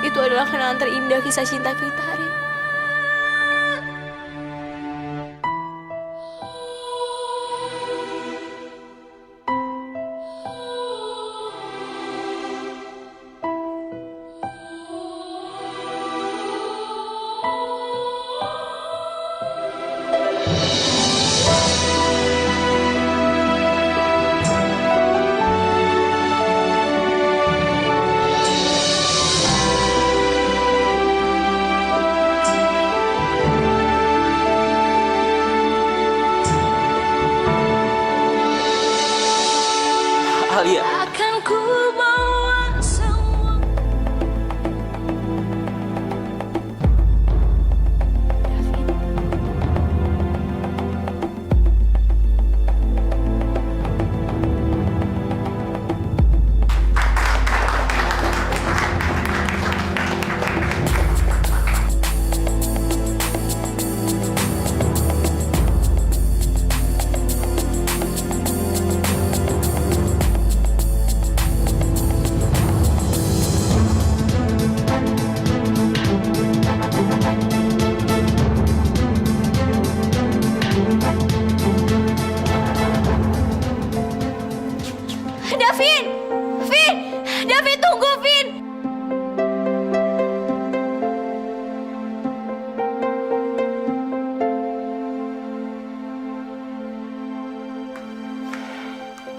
Itu adalah kenangan terindah kisah cinta kita, Rin. Alia. Akan ku bawa semua. Davin! Vin! Davin, tunggu, Vin!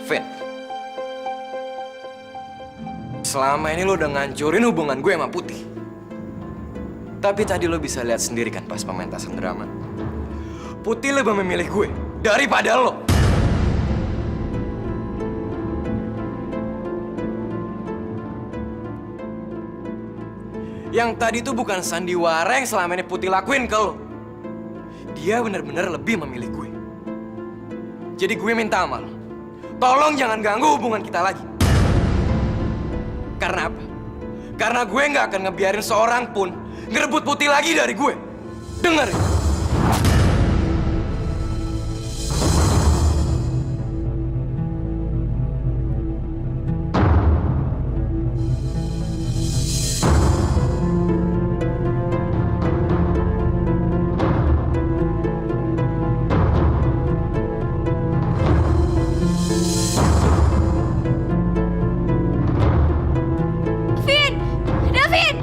Vin, selama ini lo udah ngancurin hubungan gue sama Putih. Tapi tadi lo bisa lihat sendiri kan pas pementasan drama. Putih lebih memilih gue daripada lo. Yang tadi itu bukan sandiwara yang selama ini Putih lakuin ke lo. Dia benar-benar lebih memilih gue. Jadi gue minta sama lo, tolong jangan ganggu hubungan kita lagi. Karena apa? Karena gue nggak akan ngebiarin seorang pun ngerebut Putih lagi dari gue. Dengar ya? Vin! Davin!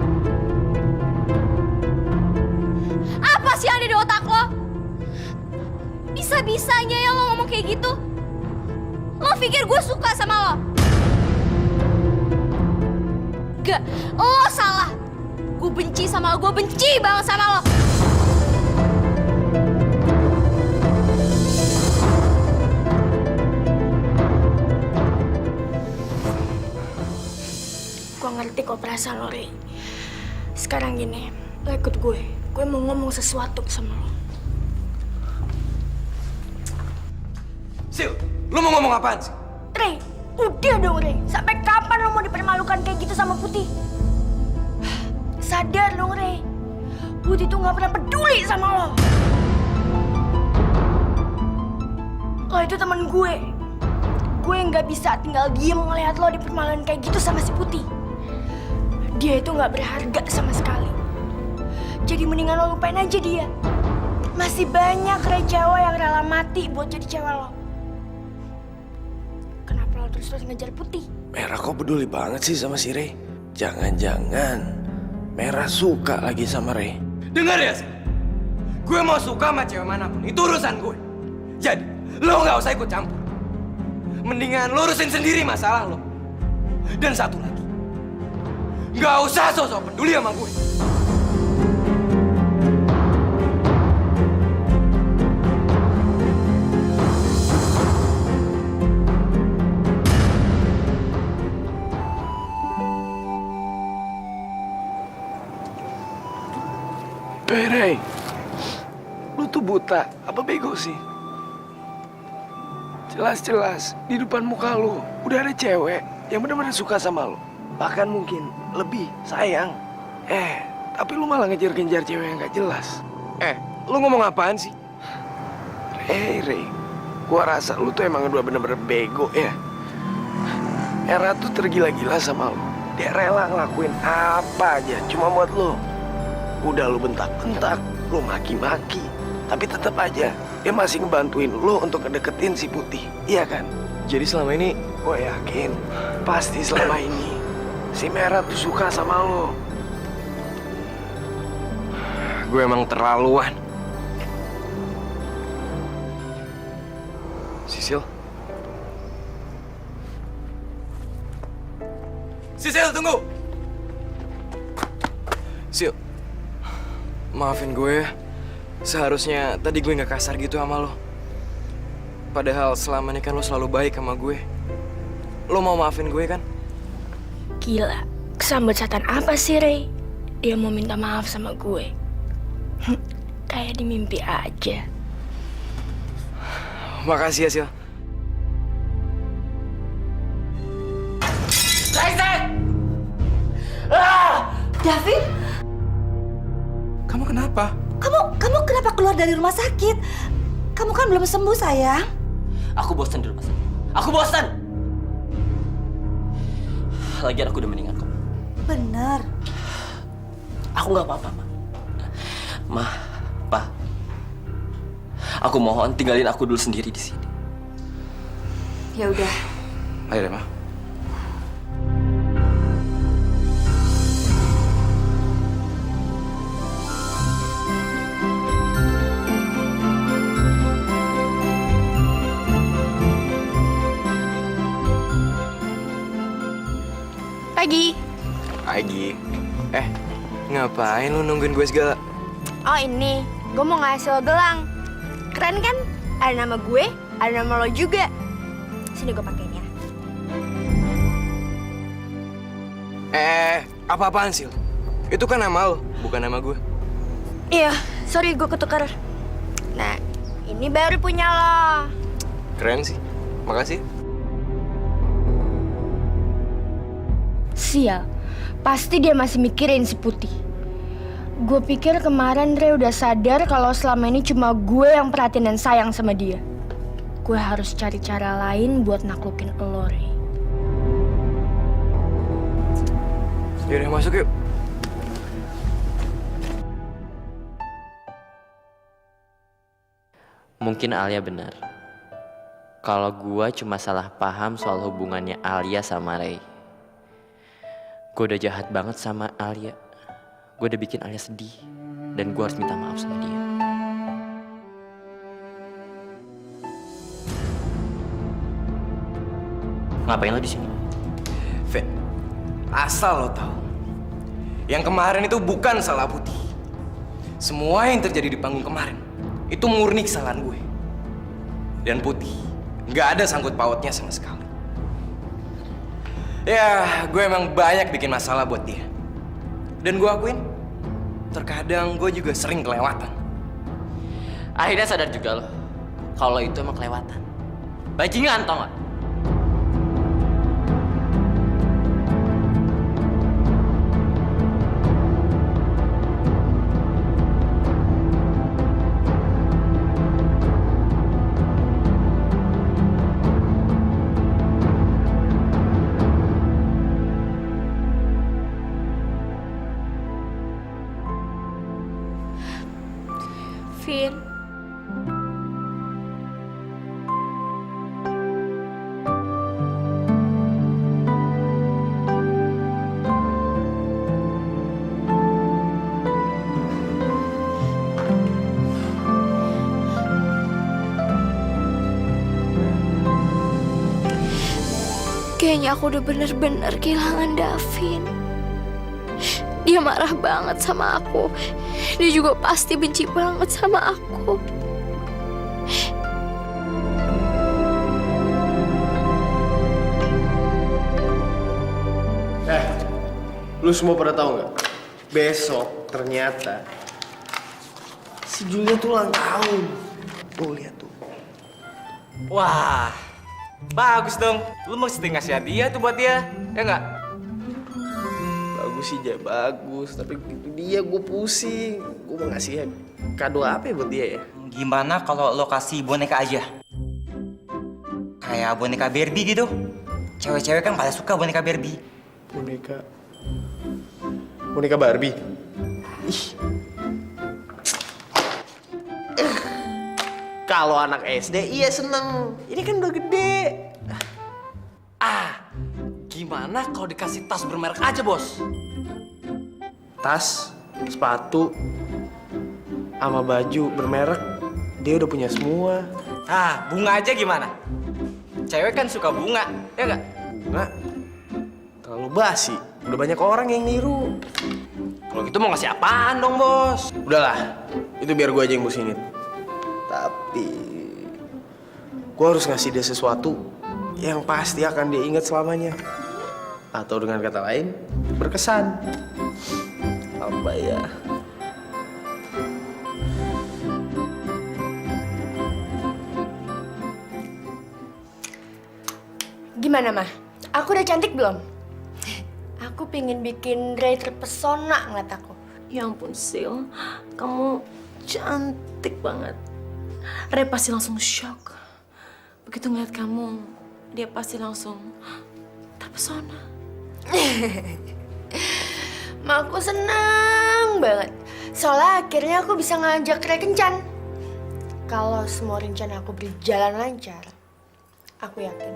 Apa sih yang ada di otak lo? Bisa-bisanya ya lo ngomong kayak gitu? Lo pikir gue suka sama lo? Gak, lo salah. Gue benci sama lo, gue benci banget sama lo. Gue ngerti kok perasaan lo, Ri. Sekarang gini, lo ikut gue. Gue mau ngomong sesuatu sama lo. Sil, lu mau ngomong apaan sih? Rey, udah dong Rey. Sampai kapan lo mau dipermalukan kayak gitu sama Putih? Sadar dong Rey. Putih tuh nggak pernah peduli sama lo. Lo itu teman gue. Gue nggak bisa tinggal diem ngelihat lo dipermalukan kayak gitu sama si Putih. Dia itu nggak berharga sama sekali. Jadi mendingan lo lupain aja dia. Masih banyak Rey cewek yang rela mati buat jadi cewek lo. Kenapa lo terus-terus ngejar Putih? Merah kok peduli banget sih sama si Rey? Jangan-jangan Merah suka lagi sama Rey. Dengar ya, Sil. Gue mau suka sama cewek manapun, itu urusan gue. Jadi, lo nggak usah ikut campur. Mendingan lo urusin sendiri masalah lo. Dan satu lagi, nggak usah sok-sok peduli sama gue. Rey, lu tuh buta, apa bego sih? Jelas-jelas di depan muka lu udah ada cewek yang benar-benar suka sama lu. Bahkan mungkin lebih sayang. Tapi lu malah ngejar-ngejar cewek yang gak jelas. Lo ngomong apaan sih? Rey, gua rasa lu tuh emang udah bener-bener bego ya. Era tuh tergila-gila sama lo. Dia rela ngelakuin apa aja cuma buat lo. Udah lo bentak-bentak, lo maki-maki, tapi tetap aja dia masih ngebantuin lo untuk ngedeketin si Putih. Iya kan? Jadi selama ini Gue yakin pasti selama ini si Merah tuh suka sama lo. gue emang terlaluan. Sisil? Sisil, tunggu! Sil, maafin gue ya. Seharusnya tadi gue gak kasar gitu sama lo. Padahal selama ini kan lo selalu baik sama gue. Lo mau maafin gue kan? Gila, kesambet setan apa sih, Ray? Dia mau minta maaf sama gue. Kayak di mimpi aja. Makasih ya, Sil. David, Kamu kenapa? kamu kenapa keluar dari rumah sakit? Kamu kan belum sembuh, sayang. Aku bosan di rumah sakit. Aku bosan. Lagian aku udah mendingan kok. Bener. Aku nggak apa-apa, Ma. Ma, Pa. Aku mohon tinggalin aku dulu sendiri di sini. Ya udah. Ayo deh, Ma. Pagi. Pagi. Ngapain lu nungguin gue segala? Oh ini, gue mau ngasih lo gelang. Keren kan? Ada nama gue, ada nama lo juga. Sini gue pakein ya. Apa-apaan, Sil? Itu kan nama lo, bukan nama gue. Iya, sorry gue ketukar. Nah, ini baru punya lo. Keren sih. Makasih. Sial, pasti dia masih mikirin si Putih. Gue pikir kemarin Ray udah sadar kalau selama ini cuma gue yang perhatiin dan sayang sama dia. Gue harus cari cara lain buat naklukin lo, Ray. Yaudah, masuk yuk. Mungkin Alia benar. Kalau gua cuma salah paham soal hubungannya Alia sama Ray. Gue udah jahat banget sama Alia. Gue udah bikin Alia sedih. Dan gue harus minta maaf sama dia. Ngapain lo di sini? Vin, asal lo tahu, yang kemarin itu bukan salah Putih. Semua yang terjadi di panggung kemarin itu murni kesalahan gue. Dan Putih nggak ada sangkut pautnya sama sekali. Ya, gue emang banyak bikin masalah buat dia. Dan gue akuin, terkadang gue juga sering kelewatan. Akhirnya sadar juga lo, kalau itu emang kelewatan. Bajingan tau gak? Vin. Kayaknya aku udah bener-bener kehilangan Davin. Dia marah banget sama aku. Dia juga pasti benci banget sama aku. Lu semua pada tahu nggak? Besok ternyata si Julia tuh ulang tahun. Tuh lihat tuh. Wah, bagus dong. Lu mesti ngasih hadiah tuh buat dia, ya nggak? Bagus sih, ja, bagus. Tapi itu dia gue pusing. Gue mau ngasih kado apa ya buat dia ya? Gimana kalau lo kasih boneka aja? Kayak boneka Barbie gitu. Cewek-cewek kan pada suka boneka Barbie. Boneka Barbie. Ih. Kalau anak SD iya seneng. Ini kan udah gede. Gimana kalau dikasih tas bermerek aja, Bos? Tas, sepatu, sama baju bermerek, dia udah punya semua. Bunga aja gimana? Cewek kan suka bunga, ya nggak? Bunga terlalu basi. Udah banyak orang yang niru. Kalau gitu mau ngasih apaan dong, Bos? Udahlah, itu biar gue aja yang musinin. Tapi gue harus ngasih dia sesuatu yang pasti akan dia ingat selamanya. Atau dengan kata lain, berkesan. Apa ya? Gimana, Mah? Aku udah cantik belum? Aku pengen bikin Ray terpesona ngeliat aku. Ya ampun, Sil. Kamu cantik banget. Ray pasti langsung shock. Begitu ngeliat kamu, dia pasti langsung terpesona. Ma, aku senang banget. Soalnya akhirnya aku bisa ngajak Ray kencan. Kalau semua rencana aku berjalan lancar, aku yakin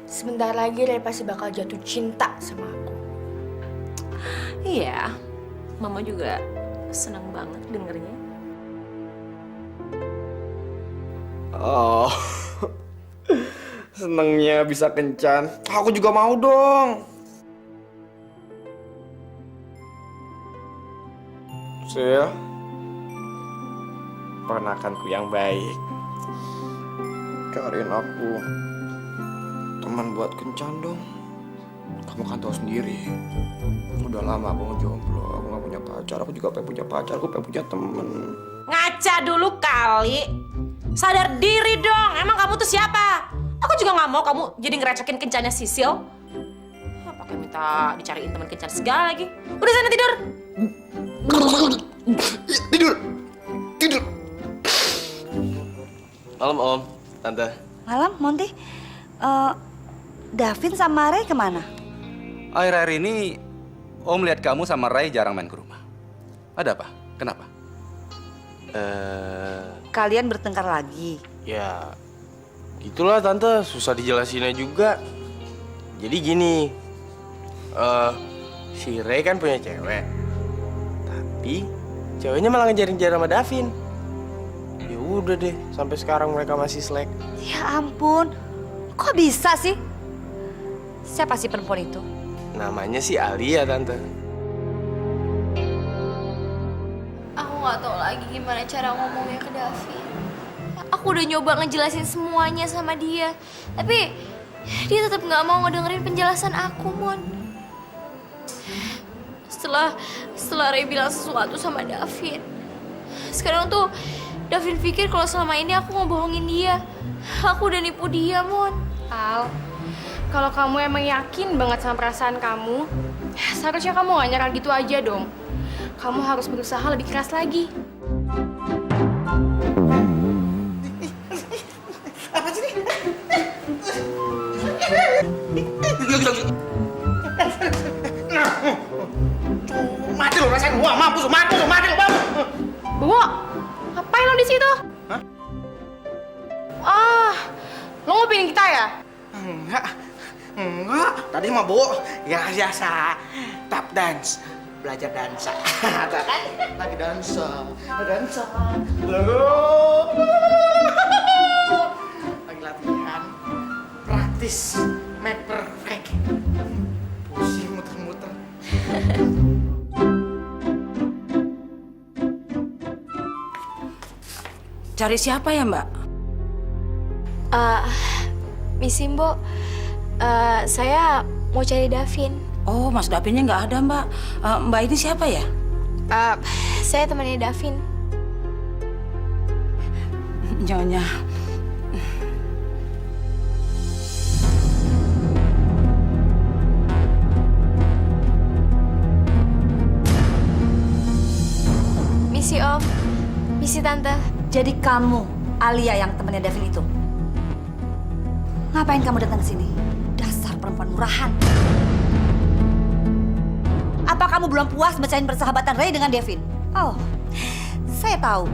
sebentar lagi Ray pasti bakal jatuh cinta sama aku. Iya, Mama juga senang banget dengernya. Oh, senengnya bisa kencan. Aku juga mau dong. Sil, ponakanku yang baik. Karin aku teman buat kencan dong. Kamu kan tahu sendiri. Udah lama aku ngejomblo, aku gak punya pacar. Aku juga pengen punya pacar, aku pengen punya temen. Ngaca dulu kali. Sadar diri dong, emang kamu tuh siapa? Aku juga gak mau kamu jadi ngerecekin kencannya Sisil. Pakai minta dicariin teman kencan segala lagi. Udah sana tidur. Tidur. Malam Om, Tante. Malam, Monty. Davin sama Ray kemana? Akhir-akhir ini Om lihat kamu sama Ray jarang main ke rumah. Ada apa? Kenapa? Kalian bertengkar lagi. Ya, gitulah Tante, susah dijelasinnya juga. Jadi gini, si Ray kan punya cewek. Tapi ceweknya malah ngejar-ngejar sama Davin. Ya udah deh, sampai sekarang mereka masih slack. Ya ampun, kok bisa sih? Siapa sih perempuan itu? Namanya si Alia, Tante. Aku nggak tahu lagi gimana cara ngomongnya ke Davin. Aku udah nyoba ngejelasin semuanya sama dia, tapi dia tetap nggak mau ngedengerin penjelasan aku, Mon. Setelah Ray bilang sesuatu sama Davin, sekarang tuh Davin pikir kalau selama ini aku ngebohongin dia. Aku udah nipu dia, Mon. Al, kalau kamu emang yakin banget sama perasaan kamu, seharusnya kamu gak nyerah gitu aja dong. Kamu harus berusaha lebih keras lagi. Apa sih ini? Mati lo rasain gua, mampus lo, mati lo. Bungo, ngapain lo di situ? Hah? Ah, lo ngupin kita ya? Enggak. Tadi mah Bu, ya biasa tap dance, belajar dansa. Lagi dansa. Lagi latihan, praktis, make perfect. Pusing muter-muter. Cari siapa ya, Mbak? Misi Mbok, saya mau cari Davin. Oh, Mas Davinnya nggak ada, Mbak. Mbak ini siapa ya? Saya temannya Davin. Nyonya. Misi Om, misi Tante. Jadi kamu, Alia yang temannya Davin itu? Ngapain kamu datang ke sini? Dasar perempuan murahan. Apa kamu belum puas mecahin persahabatan Ray dengan Devin? Oh, saya tahu.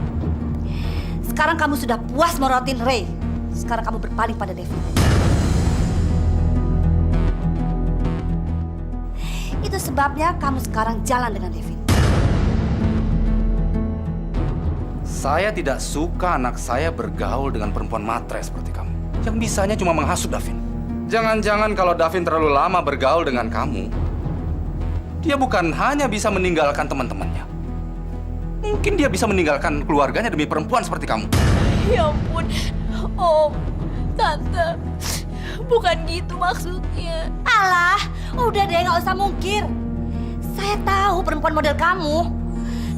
Sekarang kamu sudah puas morotin Ray. Sekarang kamu berpaling pada Devin. Itu sebabnya kamu sekarang jalan dengan Devin. Saya tidak suka anak saya bergaul dengan perempuan matre seperti kamu. Yang bisanya cuma menghasut Davin. Jangan-jangan kalau Davin terlalu lama bergaul dengan kamu, dia bukan hanya bisa meninggalkan teman-temannya. Mungkin dia bisa meninggalkan keluarganya demi perempuan seperti kamu. Ya ampun, Om, Tante, bukan gitu maksudnya. Alah, udah deh nggak usah mungkir. Saya tahu perempuan model kamu.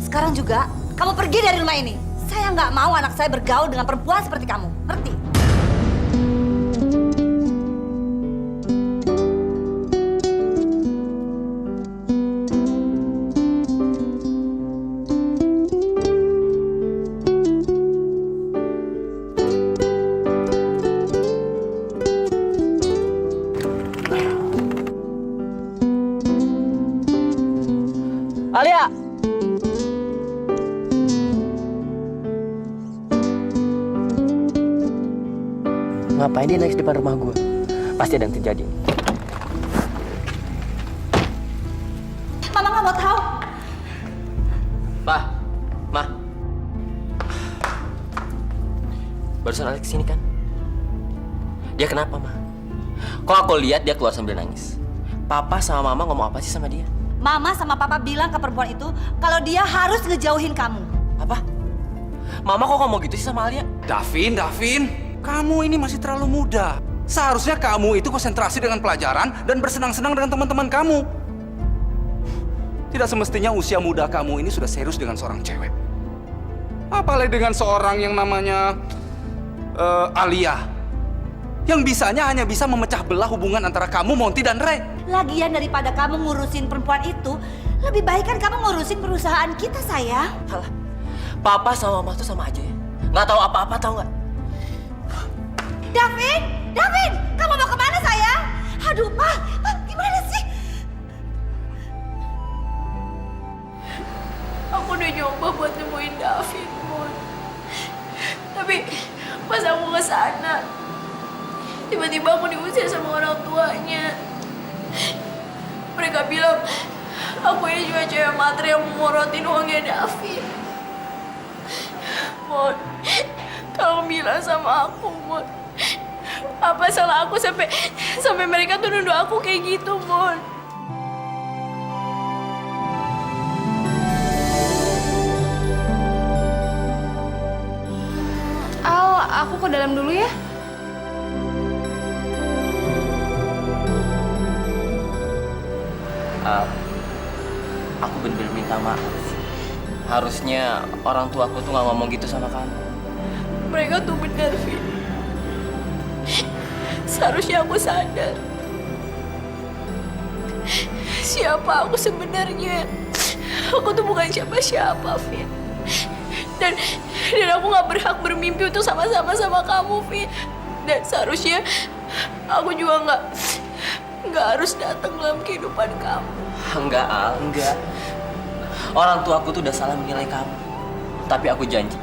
Sekarang juga kamu pergi dari rumah ini. Saya nggak mau anak saya bergaul dengan perempuan seperti kamu. Ngerti? Alia! Ngapain dia naik di depan rumah gue? Pasti ada yang terjadi. Mama nggak mau tahu. Pak, Ma. Barusan Alex sini kan? Dia kenapa, Ma? Kok aku lihat dia keluar sambil nangis? Papa sama Mama ngomong apa sih sama dia? Mama sama Papa bilang ke perempuan itu kalau dia harus ngejauhin kamu. Apa? Mama kok ngomong gitu sih sama Alia? Davin, kamu ini masih terlalu muda. Seharusnya kamu itu konsentrasi dengan pelajaran dan bersenang-senang dengan teman-teman kamu. Tidak semestinya usia muda kamu ini sudah serius dengan seorang cewek. Apalagi dengan seorang yang namanya Alia. Yang bisanya hanya bisa memecah belah hubungan antara kamu, Monty, dan Ray. Lagian daripada kamu ngurusin perempuan itu, lebih baik kan kamu ngurusin perusahaan kita, sayang. Alah, Papa sama Mama tuh sama aja ya. Nggak tahu apa-apa, tahu nggak? Davin, kamu mau kemana, sayang? Aduh, Pa, gimana sih? Aku udah nyoba buat nemuin Davin, Mon. Tapi pas aku ke sana, tiba-tiba aku diusir sama orang tuanya. Mereka bilang aku ini cuma cewek matre yang memorotin uangnya Davin. Mon, tolong bilang sama aku, Mon. Apa salah aku sampai mereka tuh nuduh aku kayak gitu, Mon? Al, aku ke dalam dulu ya. Aku bener-bener minta maaf. Harusnya orang tuaku tuh nggak ngomong gitu sama kamu. Mereka tuh benar, Vin. Seharusnya aku sadar siapa aku sebenarnya. Aku tuh bukan siapa-siapa, Vin. Dan aku nggak berhak bermimpi untuk sama-sama sama kamu, Vin. Dan seharusnya aku juga nggak harus datang dalam kehidupan kamu. Enggak, Al, enggak. Orang tuaku tuh udah salah menilai kamu. Tapi aku janji,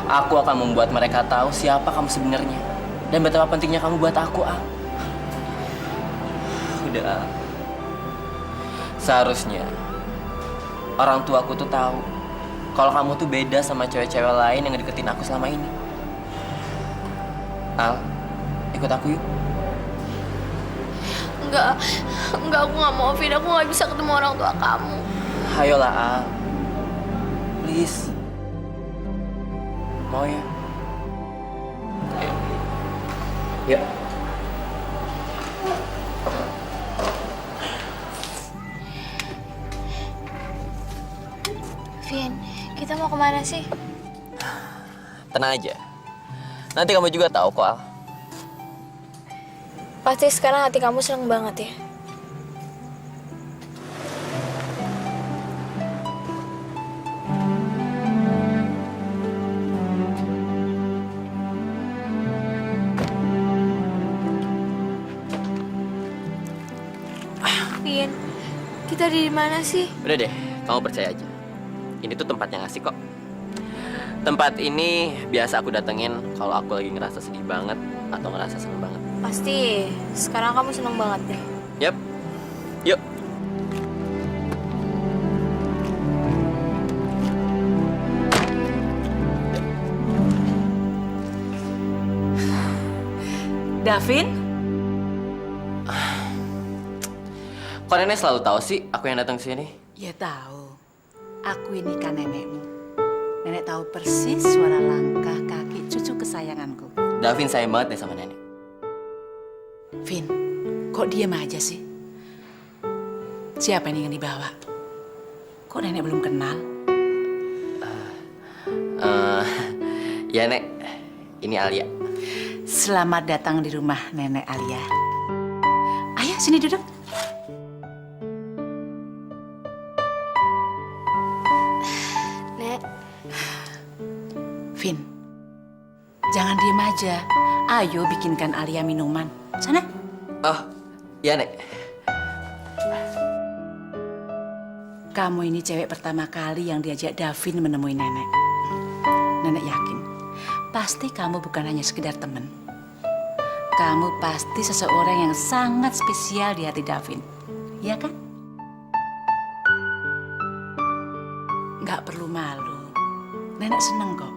aku akan membuat mereka tahu siapa kamu sebenarnya dan betapa pentingnya kamu buat aku, Al. Udah, Al. Seharusnya orang tuaku tuh tahu kalau kamu tuh beda sama cewek-cewek lain yang ngedeketin aku selama ini. Al, ikut aku yuk. Enggak, aku nggak mau, Vin. Aku nggak bisa ketemu orang tua kamu. Ayolah, Al. Please. Mau ya? Ayo. Yuk. Vin, kita mau kemana sih? Tenang aja. Nanti kamu juga tahu kok, Al. Pasti sekarang hati kamu seneng banget ya? Vin. Kita di mana sih? Udah deh, kamu percaya aja. Ini tuh tempat yang asik kok. Tempat ini biasa aku datengin kalau aku lagi ngerasa sedih banget atau ngerasa seneng banget. Pasti sekarang kamu seneng banget deh. Yap, yuk. Davin? Kok nenek selalu tahu sih aku yang datang sini? Ya tahu. Aku ini kan nenekmu. Nenek tahu persis suara langkah kaki cucu kesayanganku. Davin sayang banget deh sama nenek. Vin, kok diem aja sih? Siapa ini yang dibawa? Kok nenek belum kenal? Ya nek, ini Alia. Selamat datang di rumah nenek Alia. Ayo sini duduk. Nek, Vin, jangan diem aja. Ayo bikinkan Alia minuman. Sana. Oh, ya nek. Kamu ini cewek pertama kali yang diajak Davin menemui nenek. Nenek yakin, pasti kamu bukan hanya sekedar teman. Kamu pasti seseorang yang sangat spesial di hati Davin. Iya kan? Nggak perlu malu. Nenek seneng kok.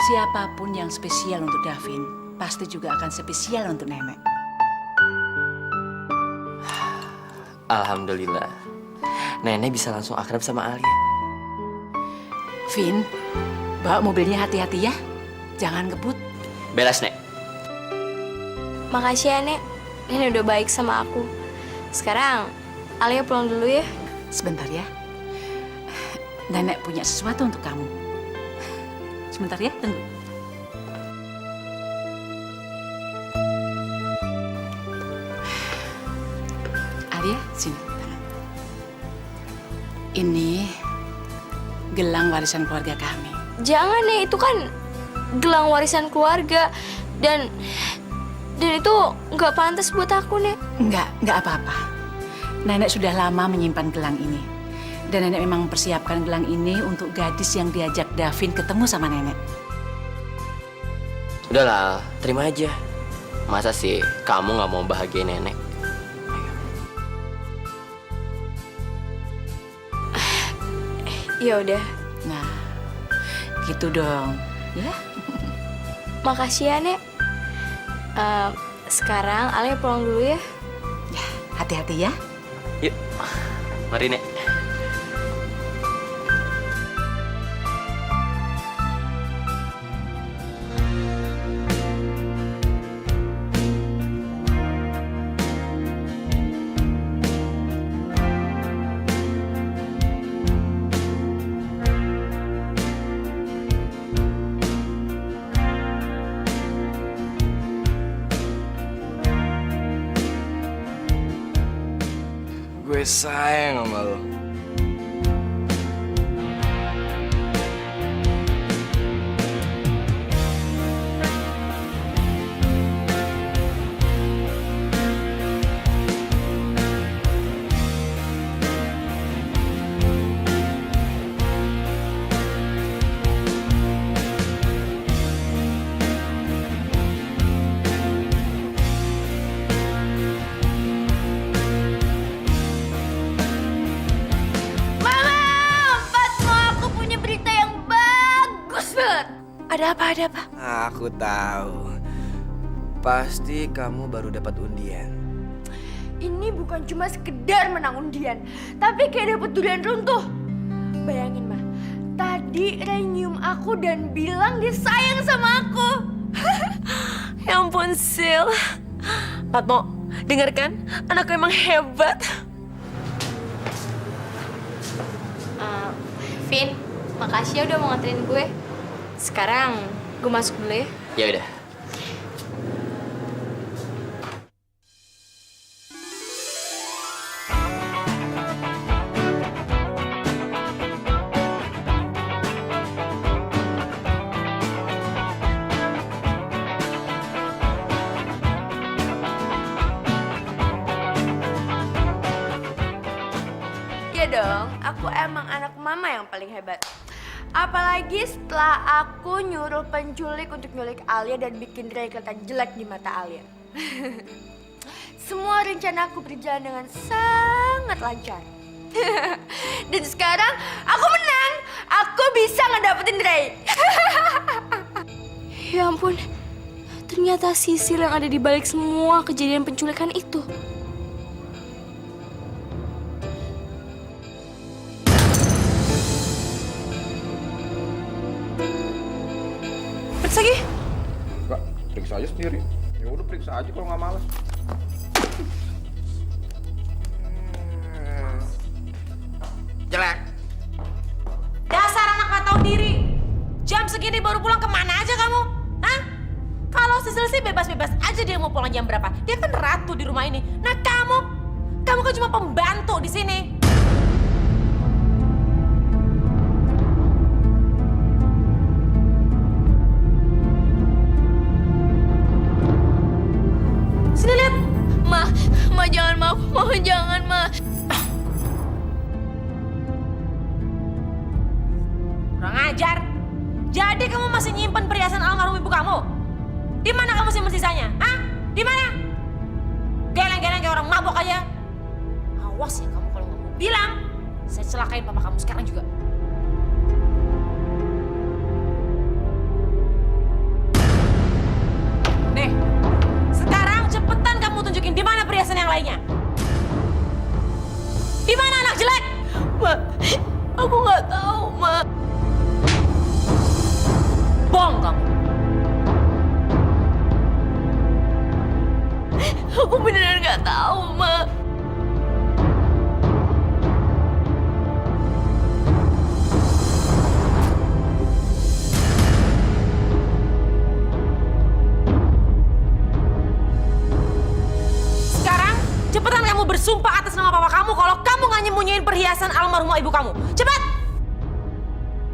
Siapapun yang spesial untuk Davin, pasti juga akan spesial untuk nenek. Alhamdulillah. Nenek bisa langsung akrab sama Alia. Vin, bawa mobilnya hati-hati ya. Jangan ngebut. Beres nek. makasih ya Nek. Nenek udah baik sama aku. Sekarang Alia pulang dulu ya. Sebentar ya. Nenek punya sesuatu untuk kamu. Sebentar ya, tunggu. Alia, sini. Ini gelang warisan keluarga kami. Jangan Nek, itu kan gelang warisan keluarga dan itu nggak pantas buat aku Nek. Enggak apa-apa. Nenek sudah lama menyimpan gelang ini. Dan nenek memang mempersiapkan gelang ini untuk gadis yang diajak Davin ketemu sama nenek. Udahlah, terima aja. Masa sih kamu nggak mau bahagiain nenek? Ya udah, Nah, gitu dong. Ya, makasih ya Nek. Sekarang Alia pulang dulu ya. ya hati-hati ya. Yuk, mari nek. Gue sayang sama lo. Ada apa? Aku tahu. Pasti kamu baru dapat undian. Ini bukan cuma sekedar menang undian, tapi kayak dapet durian runtuh. Bayangin mah, tadi Ray nyium aku dan bilang dia sayang sama aku. Ya ampun, Sil. Patmo, dengarkan, anakku emang hebat. Vin, makasih ya udah mau nganterin gue. Sekarang gue masuk dulu ya. Ya udah. dong, aku emang anak mama yang paling hebat. Apalagi setelah aku nyuruh penculik untuk nyulik Alia dan bikin Ray kelihatan jelek di mata Alia. Semua rencana aku berjalan dengan sangat lancar. Dan sekarang aku menang. Aku bisa ngedapetin Ray. Ya ampun, ternyata Sisil yang ada di balik semua kejadian penculikan itu. Periksa lagi. Enggak, periksa aja sendiri. Ya udah periksa aja kalau nggak malas. Jelek. Dasar anak gak tahu diri. Jam segini baru pulang kemana aja kamu? Hah? Kalau Sisil sih bebas-bebas aja dia mau pulang jam berapa. Dia kan ratu di rumah ini. Nah kamu kan cuma pembantu di sini. Sini lihat. Ma jangan, ma. Mohon jangan, ma. Kurang ajar. Jadi kamu masih nyimpen perhiasan almarhum ibu kamu? Di mana kamu simpen sisanya? Hah? Di mana? Geleng-geleng kayak orang mabok aja. Awas ya kamu kalau ngomong. Bilang, saya celakain papa kamu sekarang juga. Nih, sekarang cepetan kamu tunjukin di mana perhiasan yang lainnya. Di mana anak jelek? Ma, aku nggak tahu, ma. Bohong kamu. Aku beneran nggak tahu, ma. Sekarang cepetan kamu bersumpah atas nama papa kamu kalau kamu nggak nyembunyiin perhiasan almarhumah ibu kamu. Cepat!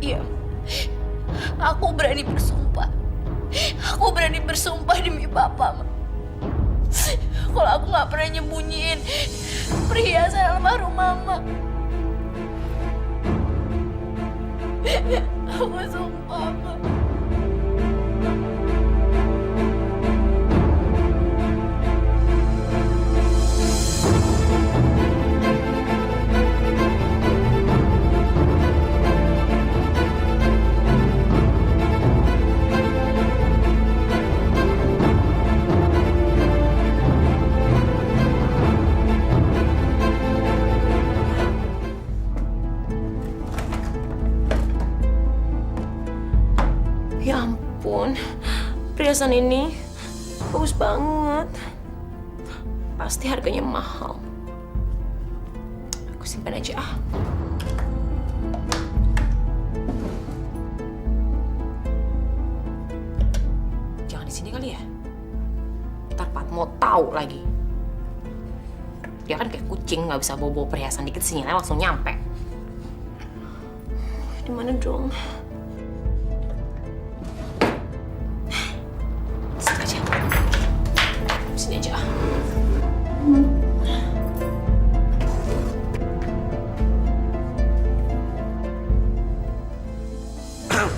Iya, aku berani bersumpah. Aku berani bersumpah demi papa, ma. Kalau aku nggak pernah nyembunyiin perhiasan almarhum mama. Aku sumpah, ma. Ya ampun, perhiasan ini bagus banget. Pasti harganya mahal. Aku simpan aja ah. Jangan di sini kali ya. Ntar Pat mau tahu lagi. Dia kan kayak kucing, nggak bisa bawa perhiasan dikit sinyalnya langsung nyampe. Di mana dong? Sini aja. Sini aja.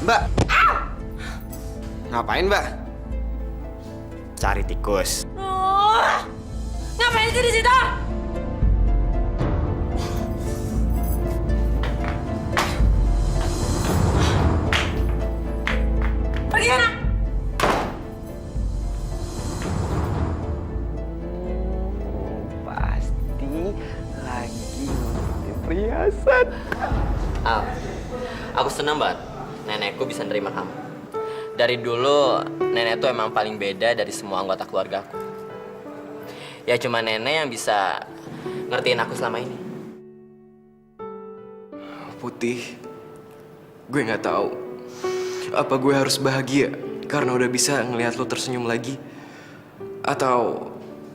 Mbak. Ngapain, Mbak? Cari tikus. Ngapain sih di situ? Pergi sana. Pasti lagi ngomongin perhiasan. Al, aku senang banget nenekku bisa nerima kamu. Dari dulu, nenek tuh emang paling beda dari semua anggota keluarga aku. Ya cuma nenek yang bisa ngertiin aku selama ini. Putih, gue nggak tahu apa gue harus bahagia karena udah bisa ngelihat lo tersenyum lagi, atau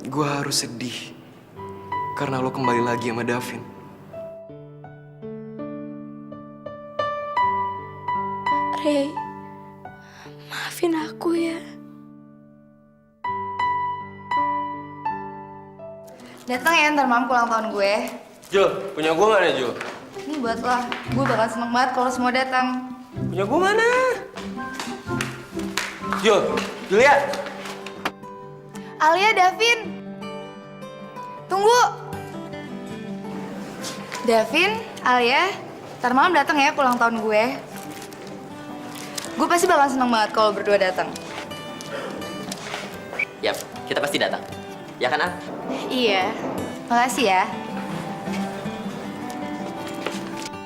gue harus sedih karena lo kembali lagi sama Davin. Ray, maafin aku ya. Datang ya ntar malam ulang tahun gue. Jul, punya gue nggak nih Jul? Ini buat lo. Gue bakal seneng banget kalau semua datang. Punya gue mana? Julia. Alia, Davin. Tunggu. Davin, Alia, ntar malam datang ya ke ulang tahun gue. Gue pasti bakal seneng banget kalau berdua datang. Yap, kita pasti datang. Ya kan, Al? Iya. Makasih ya.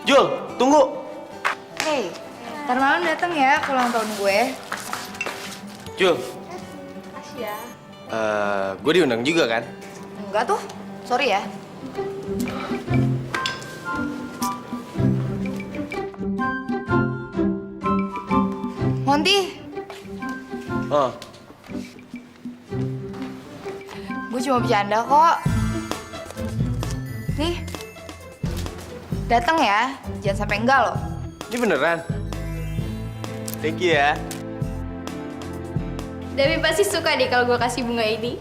Jul, tunggu. Hey, ntar malam datang ya ke ulang tahun gue. Jul. Gue diundang juga kan? Enggak tuh, sorry ya. Monty, Oh, gue cuma bercanda kok. Nih, datang ya, jangan sampai enggak loh. ini beneran? Thank you ya. Davin pasti suka deh kalau gue kasih bunga ini.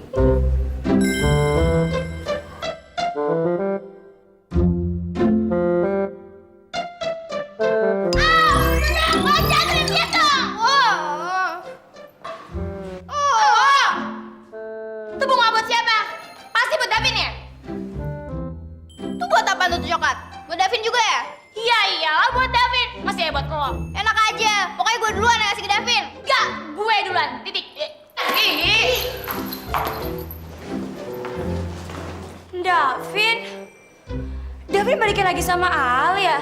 Itu bunga buat siapa? Pasti buat Davin ya? Itu buat apa tuh coklat? Buat Davin juga ya? Iya iyalah buat Davin. Masih ya buat lo. Enak aja. Pokoknya gue duluan yang ngasih ke Davin. Enggak, gue duluan. Titik. Davin? Davin balikin lagi sama Alia?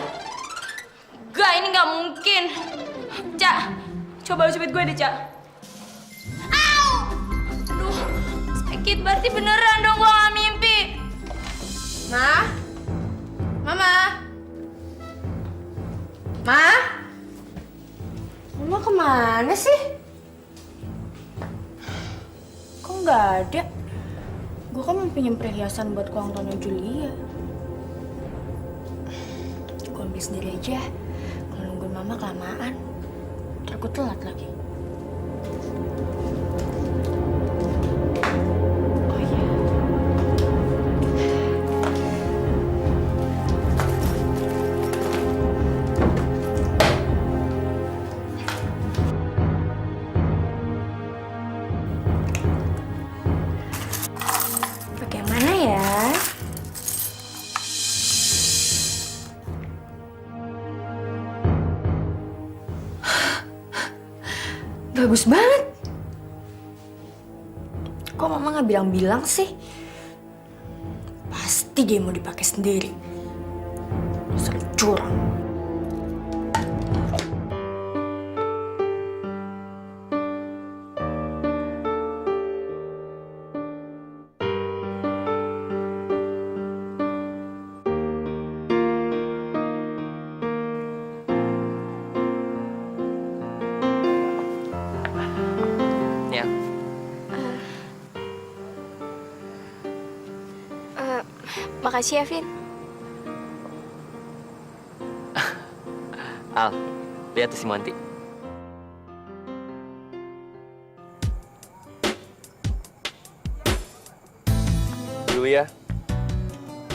Gak, ini gak mungkin. Cak, coba lu cubit gue deh, Cak. Aduh, sakit berarti beneran dong gue gak mimpi. Ma? Mama? Ma? Mama kemana sih? Kok nggak ada? Gue kan mau pinjam perhiasan buat ulang tahunnya Julia. Gue ambil sendiri aja. Kalau nungguin Mama kelamaan, ntar gue telat lagi. Oh iya. Pakai mana ya? Bagus banget. Kok Mama nggak bilang-bilang sih? Pasti dia mau dipakai sendiri. Dasar curang. Ya. Makasih ya, Vin. Al, lihat tuh si Monty. Julia,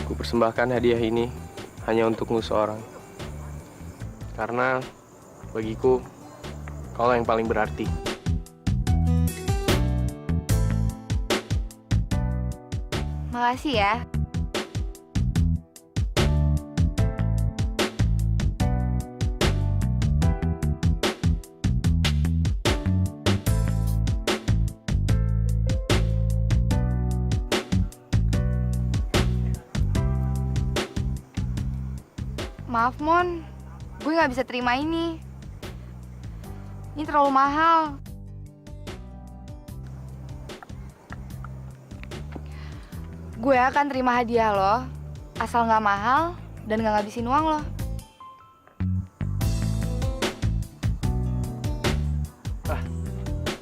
ku persembahkan hadiah ini hanya untukmu seorang. Karena bagiku, kau yang paling berarti. Makasih ya. Maaf, Mon. Gue nggak bisa terima ini. Ini terlalu mahal. Gue akan terima hadiah lo, asal nggak mahal dan nggak ngabisin uang lo.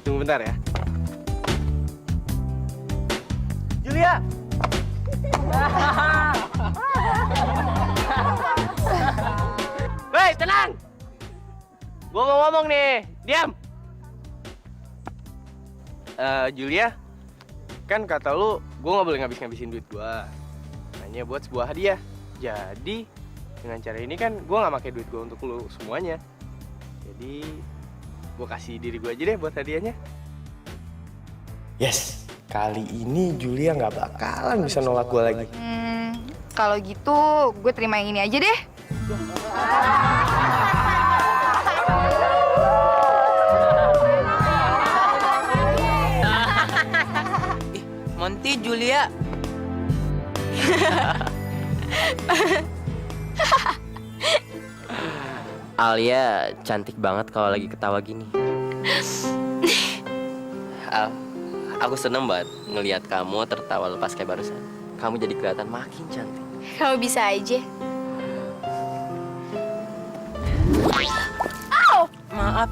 Tunggu bentar ya. Julia! Hei, tenang! Gua mau ngomong nih, diam! Julia, kan kata lu, gua nggak boleh ngabis-ngabisin duit gua. Hanya buat sebuah hadiah. Jadi, Dengan cara ini kan gue nggak pakai duit gue untuk lu semuanya. Jadi gue kasih diri gue aja deh buat hadiahnya. Yes, kali ini Julia nggak bakalan bisa nolak gue lagi. Kalau gitu, gue terima yang ini aja deh. Monty, Julia. Alia cantik banget kalau lagi ketawa gini. Al, aku seneng banget ngelihat kamu tertawa lepas kayak barusan. Kamu jadi kelihatan makin cantik. Kamu bisa aja.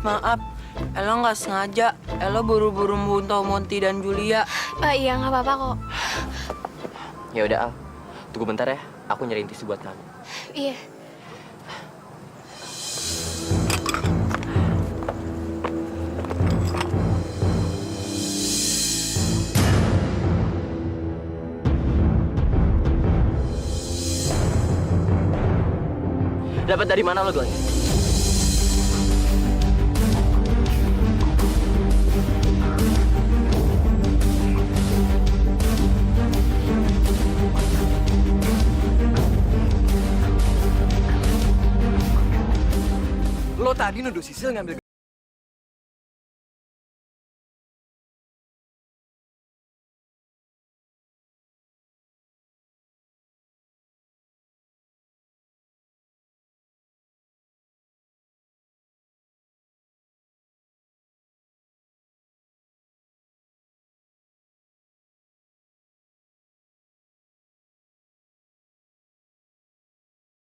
Maaf. Elo nggak sengaja. Elo buru-buru membunuh Monty dan Julia. Iya, nggak apa-apa kok. Ya udah Al, tunggu bentar ya. Aku nyariin tisu buat kamu. Iya. Dapat dari mana lo gelang? Lo tadi nuduh Sisil ngambil